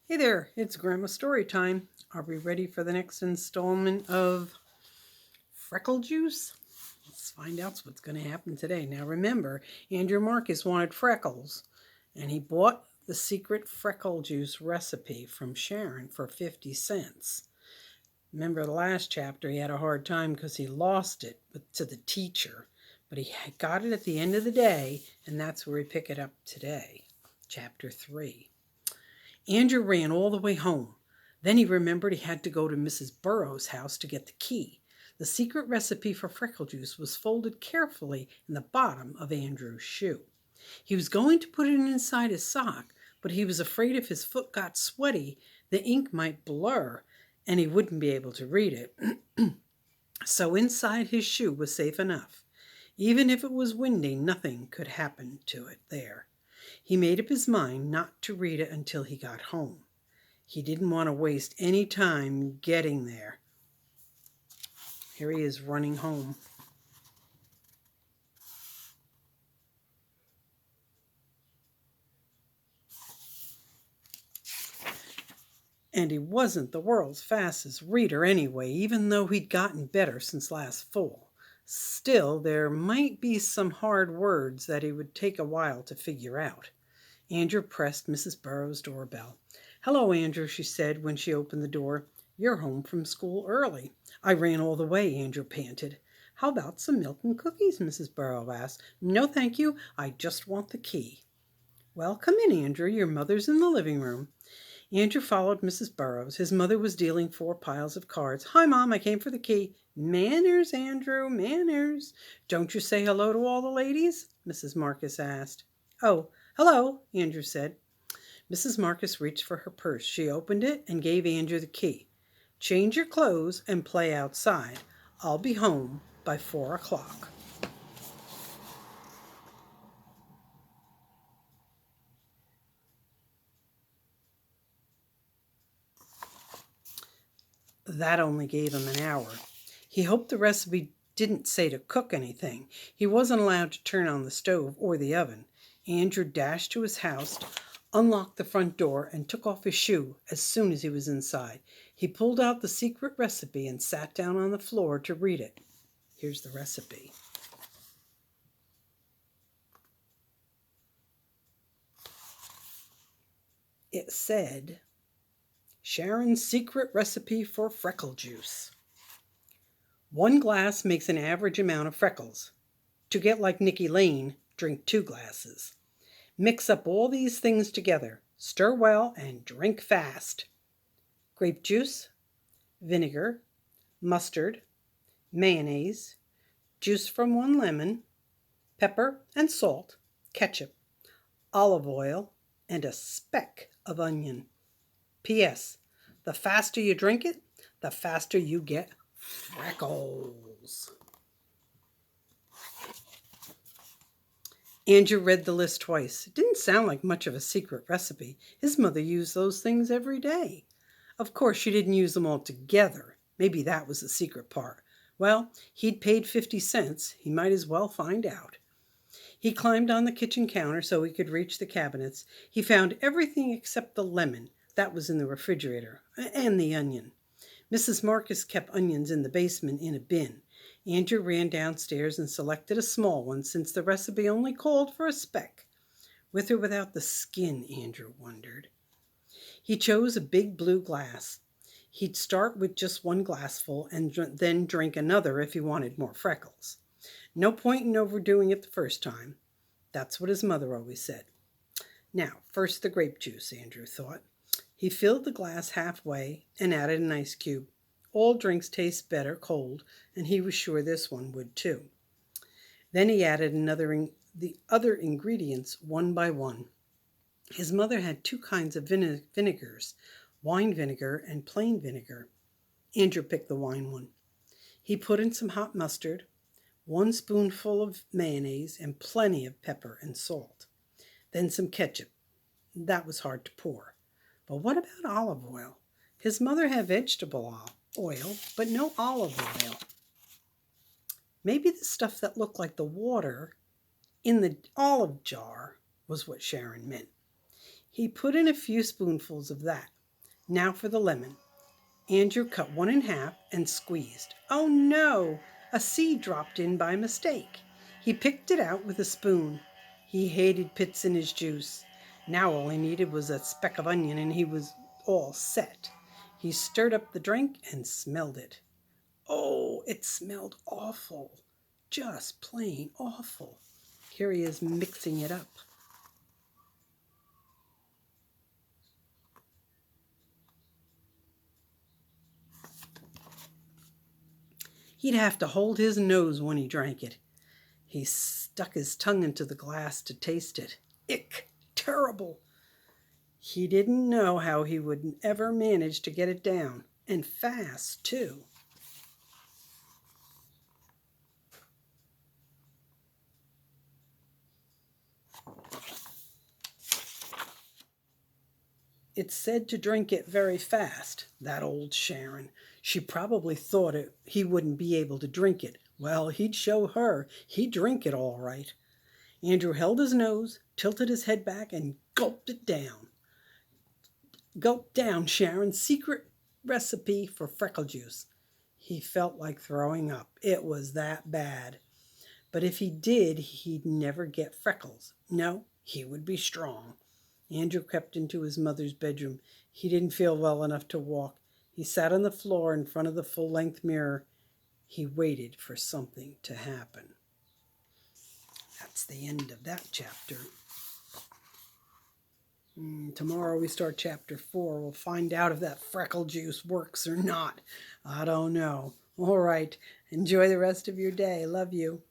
Hey there, it's Grandma Story Time. Are we ready for the next installment of Freckle Juice? Let's find out what's going to happen today. Now remember, Andrew Marcus wanted freckles, and he bought the secret Freckle Juice recipe from Sharon for 50 cents. Remember the last chapter, he had a hard time because he lost it to the teacher, but he got it at the end of the day, and that's where we pick it up today, chapter 3. Andrew ran all the way home. Then he remembered he had to go to Mrs. Burroughs' house to get the key. The secret recipe for freckle juice was folded carefully in the bottom of Andrew's shoe. He was going to put it inside his sock, but he was afraid if his foot got sweaty, the ink might blur and he wouldn't be able to read it. So inside his shoe was safe enough. Even if it was windy, nothing could happen to it there. He made up his mind not to read it until he got home. He didn't want to waste any time getting there. Here he is running home. And he wasn't the world's fastest reader anyway, even though he'd gotten better since last fall. Still, there might be some hard words that he would take a while to figure out. Andrew pressed Mrs. Burroughs' doorbell. "Hello, Andrew," she said when she opened the door. "You're home from school early." "I ran all the way," Andrew panted. "How about some milk and cookies?" Mrs. Burroughs asked. "No, thank you. I just want the key." "Well, come in, Andrew. Your mother's in the living room." Andrew followed Mrs. Burroughs. His mother was dealing 4 piles of cards. "Hi, Mom, I came for the key." "Manners, Andrew, manners. Don't you say hello to all the ladies?" Mrs. Marcus asked. "Oh, hello," Andrew said. Mrs. Marcus reached for her purse. She opened it and gave Andrew the key. "Change your clothes and play outside. I'll be home by 4 o'clock. That only gave him an hour. He hoped the recipe didn't say to cook anything. He wasn't allowed to turn on the stove or the oven. Andrew dashed to his house, unlocked the front door, and took off his shoe as soon as he was inside. He pulled out the secret recipe and sat down on the floor to read it. Here's the recipe. It said, "Sharon's secret recipe for freckle juice. 1 glass makes an average amount of freckles. To get like Nikki Lane, drink 2 glasses. Mix up all these things together. Stir well and drink fast. Grape juice, vinegar, mustard, mayonnaise, juice from 1 lemon, pepper and salt, ketchup, olive oil, and a speck of onion. P.S. The faster you drink it, the faster you get freckles." Andrew read the list twice. It didn't sound like much of a secret recipe. His mother used those things every day. Of course, she didn't use them all together. Maybe that was the secret part. Well, he'd paid 50 cents. He might as well find out. He climbed on the kitchen counter so he could reach the cabinets. He found everything except the lemon. That was in the refrigerator. And the onion. Mrs. Marcus kept onions in the basement in a bin. Andrew ran downstairs and selected a small one since the recipe only called for a speck. With or without the skin, Andrew wondered. He chose a big blue glass. He'd start with just 1 glassful and then drink another if he wanted more freckles. No point in overdoing it the first time. That's what his mother always said. Now, first the grape juice, Andrew thought. He filled the glass halfway and added an ice cube. All drinks taste better cold, and he was sure this one would too. Then he added the other ingredients one by one. His mother had 2 kinds of vinegars, wine vinegar and plain vinegar. Andrew picked the wine one. He put in some hot mustard, 1 spoonful of mayonnaise, and plenty of pepper and salt. Then some ketchup. That was hard to pour. But what about olive oil? His mother had vegetable oil, but no olive oil. Maybe the stuff that looked like the water in the olive jar was what Sharon meant. He put in a few spoonfuls of that. Now for the lemon. Andrew cut one in half and squeezed. Oh no! A seed dropped in by mistake. He picked it out with a spoon. He hated pits in his juice. Now all he needed was a speck of onion and he was all set. He stirred up the drink and smelled it. Oh, it smelled awful. Just plain awful. Here he is mixing it up. He'd have to hold his nose when he drank it. He stuck his tongue into the glass to taste it. Ick! Terrible! He didn't know how he would ever manage to get it down. And fast, too. It's said to drink it very fast, that old Sharon. She probably thought he wouldn't be able to drink it. Well, he'd show her. He'd drink it all right. Andrew held his nose, tilted his head back, and gulped it down. Gulp down, Sharon. Secret recipe for freckle juice. He felt like throwing up. It was that bad. But if he did, he'd never get freckles. No, he would be strong. Andrew crept into his mother's bedroom. He didn't feel well enough to walk. He sat on the floor in front of the full-length mirror. He waited for something to happen. That's the end of that chapter. Tomorrow we start chapter 4. We'll find out if that freckle juice works or not. I don't know. All right. Enjoy the rest of your day. Love you.